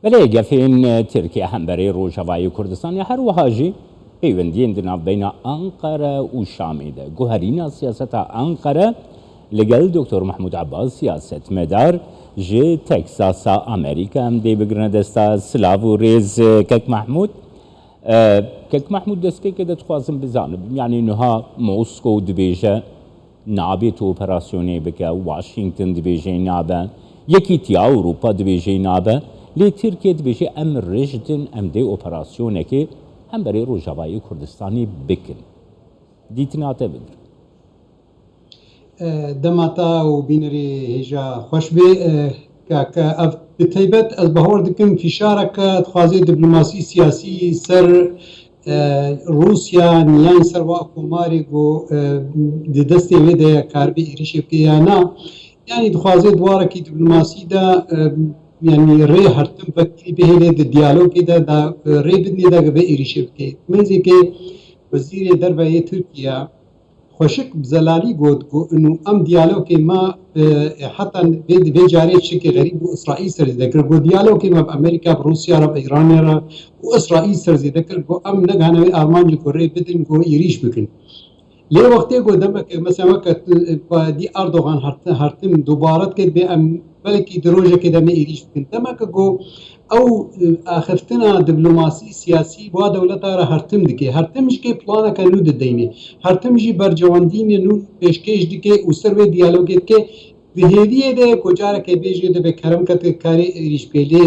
بەڵێ گەفین ترکیە هەمبەرەی ڕۆژهەوایی کوردستانی هەروەها ژی پەیوەندیên di navbeyna Ankara û Şamê de guherîna siyaseta Ankara li gel Dr Mahmud Abbas siyasetmedar ji Teksasa Amerîka em dê bigirine desta silav û rêz Kek Mahmud. Kek Mahmud destpêkê de dixwazim bizanim yanî niha Moskow dibêje nabê tu operasyonê bike, Washington dibêje nabe, yekîtiya Ewropa dibêje nabe. Lê Tirkiye dibêje em rêj din em dê operasyonekê hemberî Rojavayî Kurdistanê bikin. Dîtina te bidir. Demata û bînerê hêja xweş bê kake ev bi taybet ez bahor dikim fîşareke dixwazê diplomasî siyasî ser Rusya niyên ser wa komarê got di destê wê de karbî êrişê bike ya na yanî dixwazê dwarekî diplomasî de yani rê hertim vekî bihêlê di diyalogê de rê bidinê de vê êrişê bike. Mêzekê Wezîrê Derveyê Tirkiye xweşik bi zelalî got û em diyalogê me heta vê carê şikê xerîb û İsraîl serzêdekir got diyalogê me bi Amerîka bi Rusya re bi Îranê re û İsraîl serzêdekir got em negihane wê armancê ku rê bidin got êrîş bikin. Lê wextê got demek mesela weke dî Erdogan hertim dubare dike bê em belkî di rojekê de me êrîş bikin. Demek got ew axiftina diplomasî siyasî wa dewleta re hertim dike. Hertim jî planeke nû dideyne. Hertim jî bercewendînê nû pêşkêş dike û ser wê diyalogê dike. Di hêviyê de ku carekê bêje dibe kerem kete karê êrîş bike lê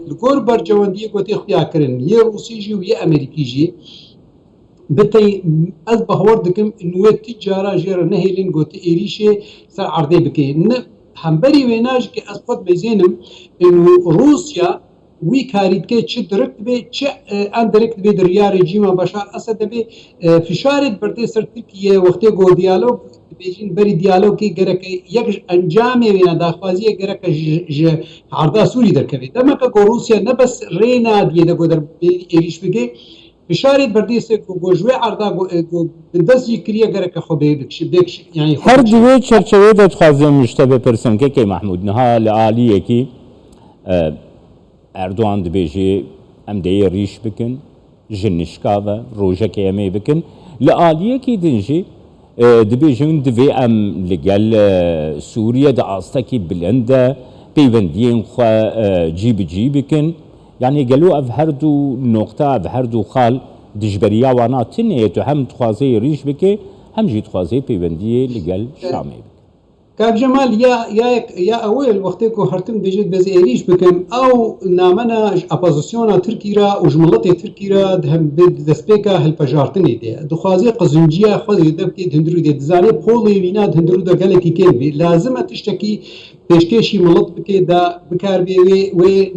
li gor bercewendiyê gotê xuya kirin yê Rûsî jî û yê Amerîkî jî bitey ez bahwar dikim wê ti cara jê re nehêlin gotê êrîşê ser erdê bike. Hemberî wê na jî ki ez xwe dibêjênim Rusya wî karî dike çi direkt dibe çi endirekt dibe di riya rejîma Beşar Esedê be fişarê birdê ser Tirkiye wextê got diyalog dibêjin berî diyalogê gerek yek encamê wê ne daxwaziyê gerek ji herda Sûrî derkeve. Demek ku Rusya ne bes rê nadiye de got êrîş bike fişarê birdê ser ku got ji wê erda bi dest jî kiriye gerek xwe bêkişî yani her di wê çerçeveyê de dixwazim ji te bipirsim Kekê Mahmud niha li aliyekî Erdogan dibêje em dê rîş bikin ji nişka ve rojekê em ê bikin li aliyekî din jî dibêjin divê em li gel Sûriye de astekî bilind de peywendiyên xwe cî bi cî bikin yanî gelo ev her du nokta ev her du xal dijberiya wana tinê tu hem dixwaze rîş bike hem jî dixwaze peywendiyê li gel Şamê bike. Kak Cemal ya ewel wextê ku hertim dibêje bez êrîş bikin ew namena ji opozisyona Tirkî re û ji miletê Tirkî re destpêka hilpejartinê de dixwaze qizinciya xwe zêde bike hindirû de dizanê polê wîna hindirû de gelekî kêm bê lazim e tiştekî pêşkêşî milet bike da bikar bê wê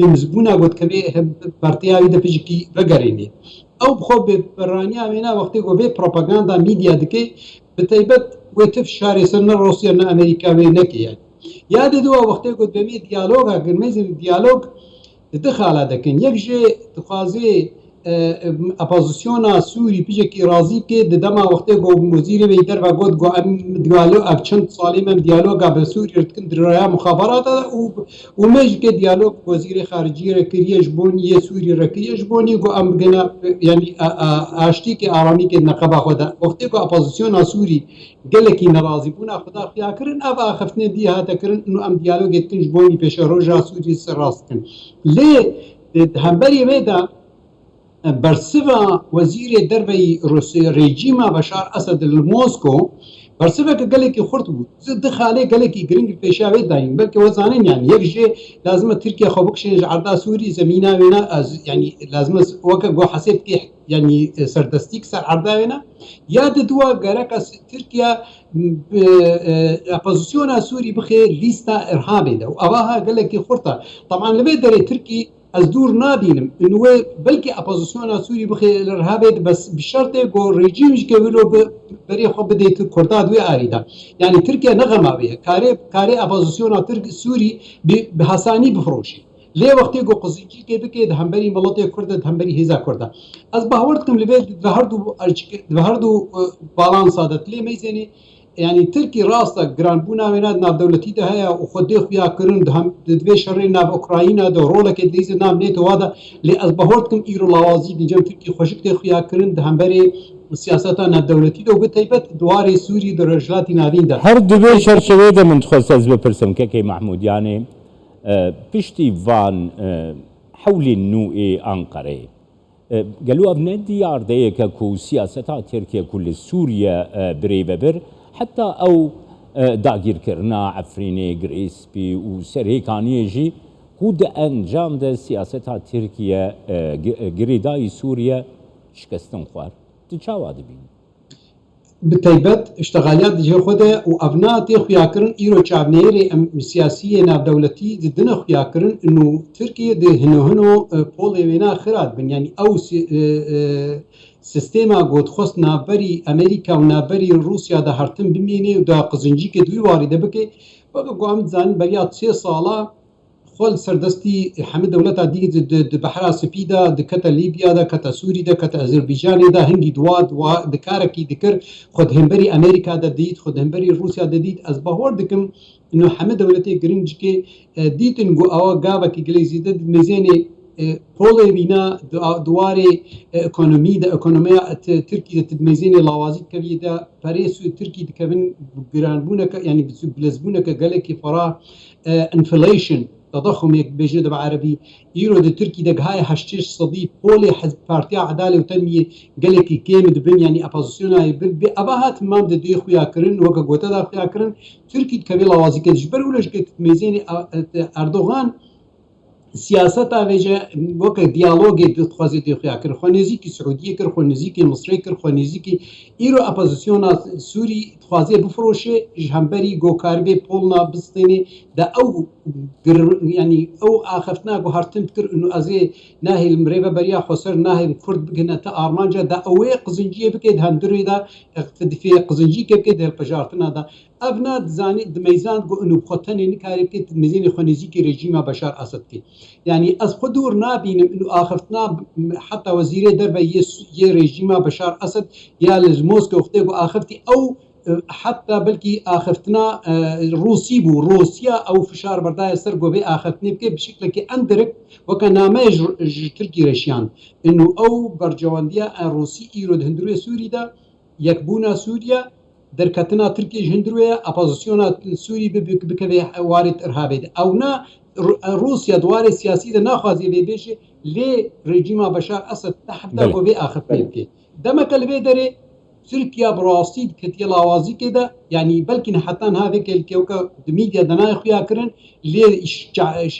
nêmizbûna gotkevê partiya wî de pijikî vegerêne ew bixwe bi berraniya wê na wextê ku vê propaganda mîdya dike bi taybet wê tif şarê ser ne Rusya ne Amerîka wê neke yani. Ya diwa wextê ku demê diyaloga girmezin diyalog di xala dikin. Yek jê dixwazê opozisyona Sûrî pijekî razî bike di dema wextê ku wezîrê wê derve got ku em diyalog ev çend salê em diyaloga bi Sûrî dikin di raya muxabarata û me jî diyalog wezîrê xariciyê re kiriye ji boniyê Sûrî re kiriye ji bonî ku em bigene yani aştîkê aramîkê neqeba xwe de wextê ku opozisyona Sûrî gelekî nerazî bûna xwe da xuya kirin ev axiftinê dî hate kirin û em diyalogê dikin ji bonî pêşa roja Sûrî ser rast dikin. Lê hemberî wê de bersiva wezîrê derveyî rejîma Beşar Esed li Moskow bersiveke gelekî xurt bû di xalê gelekî giring pêşa wê dayîn belkî we zanin yani yek jê lazim e Tirkiye xwe bikişin ji erda Sûrî zemîna wê ne yani lazim e weke got hesê bike yani serdestîk ser erda wê ne ya di duwa gereka Tirkiye opozisyona Sûrî bixe lîsta irhabê de û evaha gelekî xurt e taban li vê derê Tirkî ez dûr nabînim wê belkî opozisyona Sûrî bixe irhabê de bes bi şertê ku rejîm jî kevilo berê xwe bidê Kurda di wê arî de yani Tirkiye nexema wê karê opozisyona Sûrî bi hesanî bifroşî. Lê wextê ku qizincîkê bike di hemberî miletê Kurd de di hemberî hêza Kurd de ez bawer dikim li vê di her du balansa de lê meyzênê يعني تركي راستا جرانبونا ويناد ناب دولتي ده هيا وخدي خويا كرن هم دبي شرين ناب اوكراينا ده رولك ادليز ناب نيتو هذا لازبهورتكم ايرو لوازي دي جم تركي خوشك دي خويا كرن ده هم بري سياستا ناب دولتي ده وبتيبت دواري سوري درجلاتي نابين ده هر دبي شرشوه ده من تخصص بپرسم که محمود يعني پشتی وان حول النوء أنقرة قالوا أبناء ديار ديك كو سياسة تركيا كل سوريا بريبة بر حتى أو داگیر کرنا عفرینه گریسپی و سرهکانی جی کود انجام ده سیاست ترکیه گریدای سوریا شکستن خوار تچاواد بین بتيبت اشتغالات جي خوده و افناتي خياكرن ايرو چابنيري سياسية ناب دولتي ددنا خياكرن انو تركيا ده هنو بولي وينا خراد بن يعني او سيستيما قد خص نابري امريكا و نابري روسيا ده هرتن بميني و ده قزنجي كه دوي واري ده بكي بقى قوام زان بريات 3 صالة خل سردستي حمد دولتا دي بحرا سفيدا دكتا ليبيا دكتا سوري دكتا أذربيجان دا هنجي دواد ودكاركي دكر خد همبري أمريكا دا ديت خد همبري روسيا دا ديت أزبهور دكم إنه حمد دولتي جرينج كي ديت إنجو أو جابا كي جليزي دا ميزاني بولي بينا دواري ايكونومي دا ايكونوميا تركي دا تدميزيني لاوازيت كبير دا باريسو تركي دا كبن جرانبونك يعني بلزبونك قالك فرا انفليشن تضخم يك بجد بعربي يورو د تركي دغ هاي هشتش صدي بولي حزب بارتي عداله وتنميه قالك كيم دبن يعني ابوزيشن بابهات مام د دي خويا كرن وك غوتا دا خويا كرن تركي كبير لوازي كجبر ولش كت ميزاني اردوغان سياستا وجه وك ديالوج د خوازي دي خويا كر خونيزي كي سعوديه كر خونيزي كي مصر كر خونيزي كي ايرو ابوزيشن سوري خوازي بفروشه جهمبري غوكاربي بولنا بستيني دا او يعني او اخفتنا جو هرتم تكر انه ازي ناهي المريبه بريا خسر ناهي الكرد بقنا تا ارمانجا دا اوي قزنجيه بكيد هندري دا في قزنجي بكيد البجارتنا دا ابنا زاني دميزان جو انه بخطني نكاري بكيد ميزان خونيزي كي ريجيم بشار اسد كي يعني از خدور نابين انه اخفتنا حتى وزير دربه ي ريجيم بشار اسد يا لموسكو اختي اخفتي او حتى بلكي اخفتنا روسيا او فشار برداي سرقو بي اخفتني بكي بشكل كي اندرك وكان نامج تركي رشيان انه او برجوانديا روسي ايرو هندروي سوري دا يكبونا سوريا دركتنا تركي هندروي ابوزيشن سوري بكبي وارد ارهابي او نا روسيا دوار سياسي دا ناخذي بيبيش لي ريجيم بشار اسد تحت دا بي اخفتني بكي دمك اللي دري تركيا براسيد كتير لوازي كده يعني بلكن حتى هذا الكوكب الميديا دنا خويا كرن لي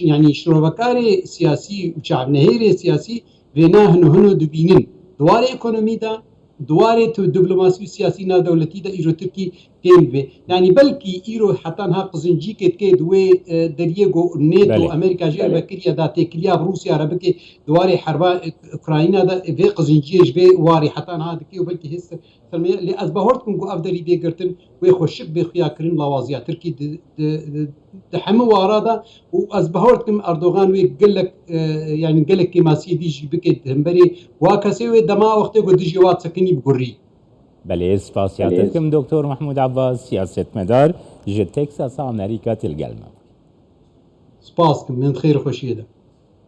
يعني شروبكاري سياسي وشعب نهيري سياسي بينا هنو دبينن دوار ايكونومي دا دوار دبلوماسي سياسي نا دولتي دا ايرو تركي كيم بي يعني بلكي ايرو حتى ها قزنجي كي دوي دريغو نيتو امريكا جي بكريا دا تكليا بروسيا ربكي دوار حرب اوكرانيا دا في قزنجي جبي واري حتى ها دكي وبلكي هس اللي ازبهورتكم جو افدري بيغرتن ويخشك بخيا كرين لوازيا تركي تحمو ورادا وازبهورتكم اردوغان ويقول لك يعني قال لك كيما سيدي جي بكي همبري واكسي دما وقت جو ديجي وات سكني بغري بله سپاسیاتكم دكتور محمود عباس سياستمدار جي تكساس امريكا تلقلمه سپاسكم من خير خوشيده